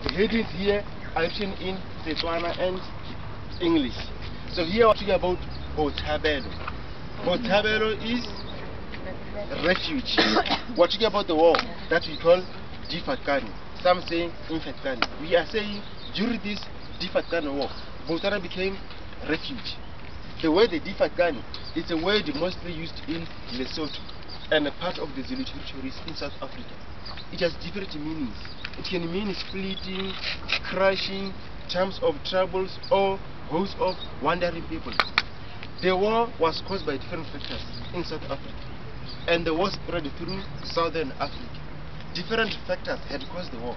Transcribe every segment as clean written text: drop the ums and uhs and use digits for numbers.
The headings here are written in Setswana and English. So here we're talking about Botshabelo. Botshabelo is refuge. We're talking about the war that we call Difatkane. Some say Infetkane. We are saying during this Difatkane war, Botswana became refuge. The word Difatkane is a word mostly used in Lesotho and a part of the Zulu territories in South Africa. It has different meanings. It can mean splitting, crushing, times of troubles, or hosts of wandering people. The war was caused by different factors in South Africa, and the war spread through Southern Africa. Different factors had caused the war,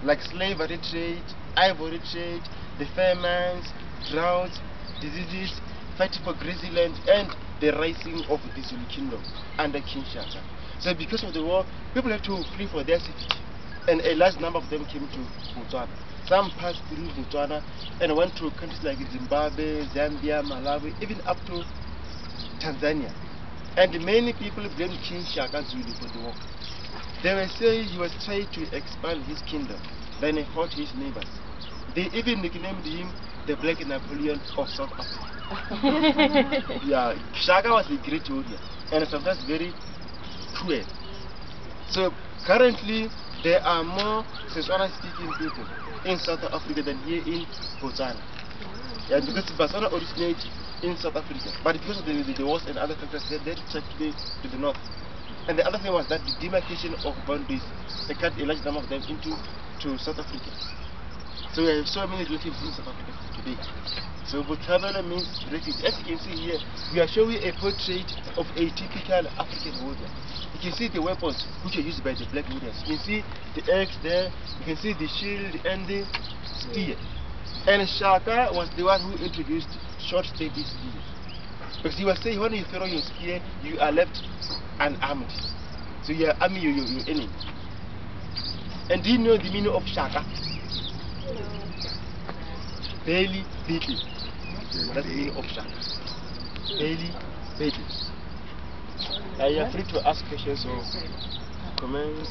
like slavery trade, ivory trade, the famines, droughts, diseases, fighting for grassland, and the rising of the Zulu kingdom under King Shaka. So because of the war, people had to flee for their safety, and a large number of them came to Botswana. Some passed through Botswana and went to countries like Zimbabwe, Zambia, Malawi, even up to Tanzania. And many people blamed King Shaka Zulu for the war. They were saying he was trying to expand his kingdom, then he fought his neighbors. They even nicknamed him the Black Napoleon of South Africa. Yeah, Shaka was a great warrior and sometimes very cruel. So currently there are more Setswana speaking people in South Africa than here in Botswana. Yeah, because Botswana originates in South Africa, but because of the wars and other factors, they tracked to the north. And the other thing was that the demarcation of boundaries, they cut a large number of them into South Africa. So we have so many relatives in South Africa today. So Botshabelo means refuge. As you can see here, we are showing a portrait of a typical African warrior. You can see the weapons which are used by the black warriors. You can see the axe there, you can see the shield and the spear. And Shaka was the one who introduced short steady spear. Because he was saying when you throw your spear, you are left unarmed. So you are arming your enemy. And do you know the meaning of Shaka? Bailey Beatley. That's the meaning of Shaka. Bailey Beatley. You are free to ask questions or comments.